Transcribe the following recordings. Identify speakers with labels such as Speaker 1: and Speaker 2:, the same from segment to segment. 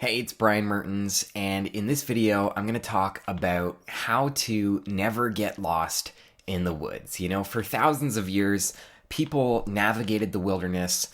Speaker 1: Hey, it's Brian Mertens, and in this video, I'm going to talk about how to never get lost in the woods. For thousands of years, people navigated the wilderness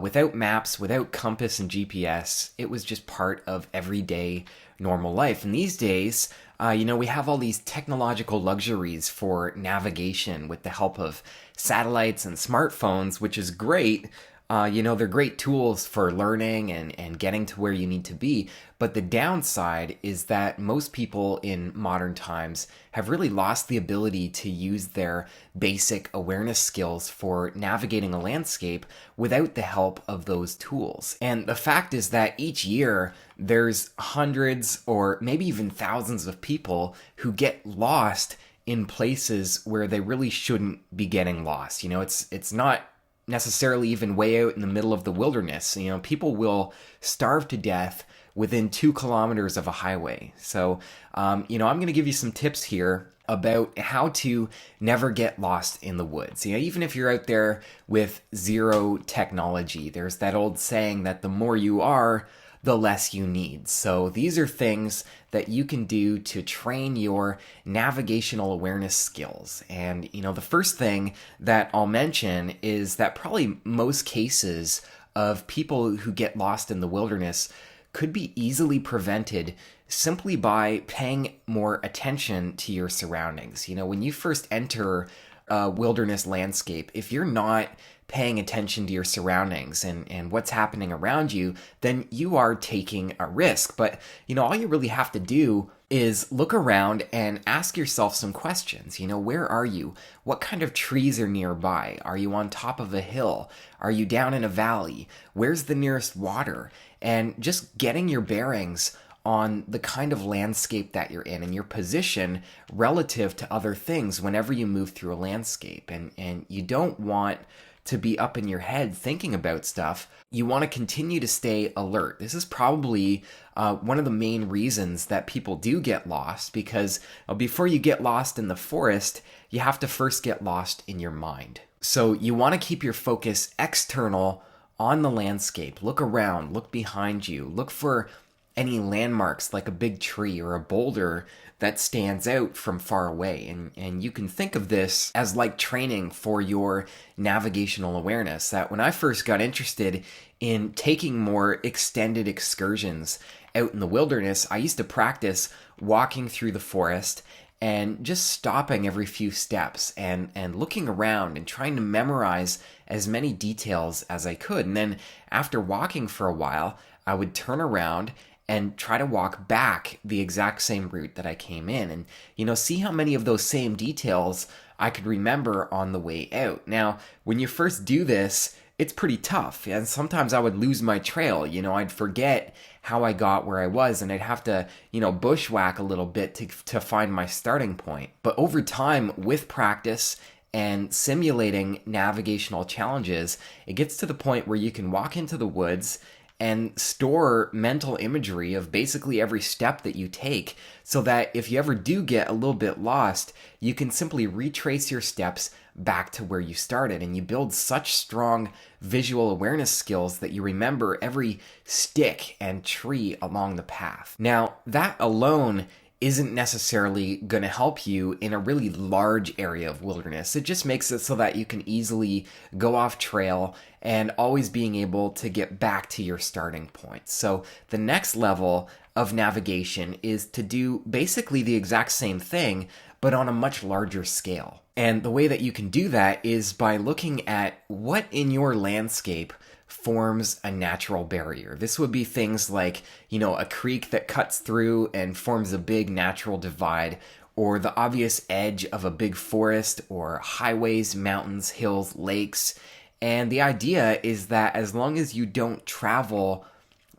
Speaker 1: without maps, without compass and GPS. It was just part of everyday normal life. And these days, we have all these technological luxuries for navigation with the help of satellites and smartphones, which is great. They're great tools for learning and getting to where you need to be. But the downside is that most people in modern times have really lost the ability to use their basic awareness skills for navigating a landscape without the help of those tools. And the fact is that each year there's hundreds or maybe even thousands of people who get lost in places where they really shouldn't be getting lost. It's not necessarily even way out in the middle of the wilderness. People will starve to death within 2 kilometers of a highway. So, I'm going to give you some tips here about how to never get lost in the woods. Even if you're out there with zero technology, there's that old saying that the more you are, the less you need. So these are things that you can do to train your navigational awareness skills. And, the first thing that I'll mention is that probably most cases of people who get lost in the wilderness could be easily prevented simply by paying more attention to your surroundings. When you first enter a wilderness landscape, if you're not paying attention to your surroundings and what's happening around you, then you are taking a risk. But, all you really have to do is look around and ask yourself some questions. Where are you? What kind of trees are nearby? Are you on top of a hill? Are you down in a valley? Where's the nearest water? And just getting your bearings on the kind of landscape that you're in and your position relative to other things whenever you move through a landscape. And you don't want to be up in your head thinking about stuff. You want to continue to stay alert. This is probably one of the main reasons that people do get lost, because before you get lost in the forest, you have to first get lost in your mind. So you want to keep your focus external on the landscape. Look around, look behind you, look for any landmarks like a big tree or a boulder that stands out from far away. And you can think of this as like training for your navigational awareness. That when I first got interested in taking more extended excursions out in the wilderness, I used to practice walking through the forest and just stopping every few steps and looking around and trying to memorize as many details as I could. And then after walking for a while, I would turn around and try to walk back the exact same route that I came in and, see how many of those same details I could remember on the way out. Now, when you first do this, it's pretty tough. And sometimes I would lose my trail. I'd forget how I got where I was and I'd have to, bushwhack a little bit to find my starting point. But over time, with practice and simulating navigational challenges, it gets to the point where you can walk into the woods and store mental imagery of basically every step that you take, so that if you ever do get a little bit lost, you can simply retrace your steps back to where you started. And you build such strong visual awareness skills that you remember every stick and tree along the path. Now, that alone isn't necessarily going to help you in a really large area of wilderness. It just makes it so that you can easily go off trail and always being able to get back to your starting point. So the next level of navigation is to do basically the exact same thing, but on a much larger scale. And the way that you can do that is by looking at what in your landscape forms a natural barrier. This would be things like, a creek that cuts through and forms a big natural divide, or the obvious edge of a big forest, or highways, mountains, hills, lakes. And the idea is that as long as you don't travel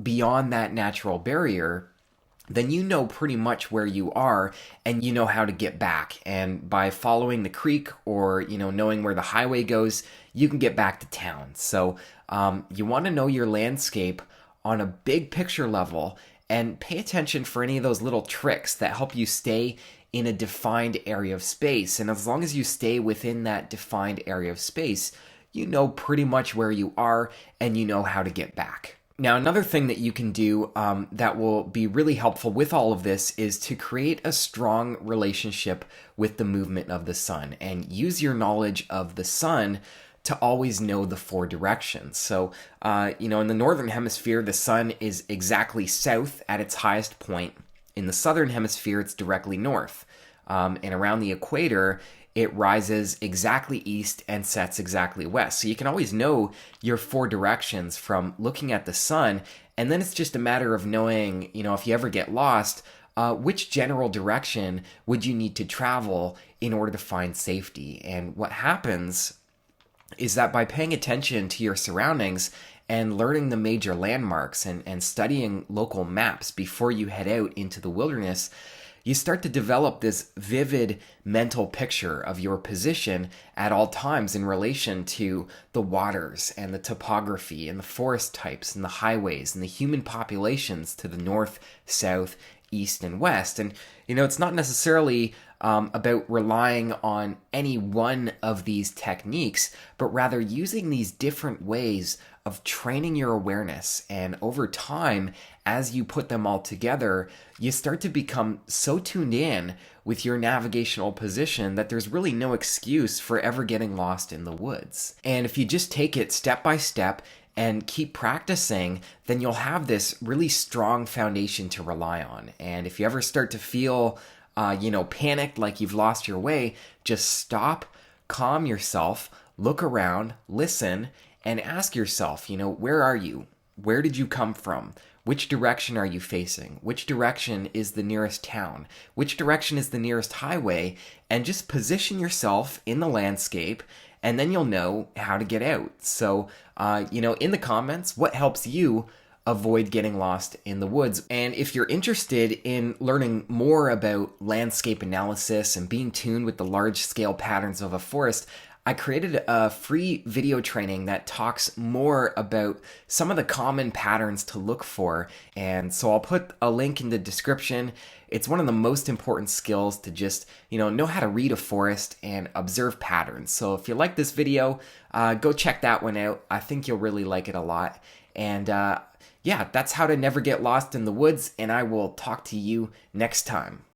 Speaker 1: beyond that natural barrier, then you know pretty much where you are and you know how to get back. And by following the creek or, knowing where the highway goes, you can get back to town. So you want to know your landscape on a big picture level and pay attention for any of those little tricks that help you stay in a defined area of space. And as long as you stay within that defined area of space, you know pretty much where you are and you know how to get back. Now, another thing that you can do that will be really helpful with all of this is to create a strong relationship with the movement of the sun and use your knowledge of the sun to always know the four directions. So, in the northern hemisphere, the sun is exactly south at its highest point. In the southern hemisphere, it's directly north. And around the equator, it rises exactly east and sets exactly west. So you can always know your four directions from looking at the sun. And then it's just a matter of knowing, if you ever get lost, which general direction would you need to travel in order to find safety. And what happens is that by paying attention to your surroundings and learning the major landmarks and studying local maps before you head out into the wilderness, you start to develop this vivid mental picture of your position at all times in relation to the waters and the topography and the forest types and the highways and the human populations to the north, south, east, and west. And, it's not necessarily about relying on any one of these techniques, but rather using these different ways of training your awareness. And over time, as you put them all together, you start to become so tuned in with your navigational position that there's really no excuse for ever getting lost in the woods. And if you just take it step by step and keep practicing, then you'll have this really strong foundation to rely on. And if you ever start to feel panicked, like you've lost your way, just stop, calm yourself, look around, listen, and ask yourself, where are you? Where did you come from? Which direction are you facing? Which direction is the nearest town? Which direction is the nearest highway? And just position yourself in the landscape, and then you'll know how to get out. So, in the comments, what helps you avoid getting lost in the woods? And if you're interested in learning more about landscape analysis and being tuned with the large-scale patterns of a forest, I created a free video training that talks more about some of the common patterns to look for. And so I'll put a link in the description. It's one of the most important skills to just, know how to read a forest and observe patterns. So if you like this video, go check that one out. I think you'll really like it a lot. And that's how to never get lost in the woods. And I will talk to you next time.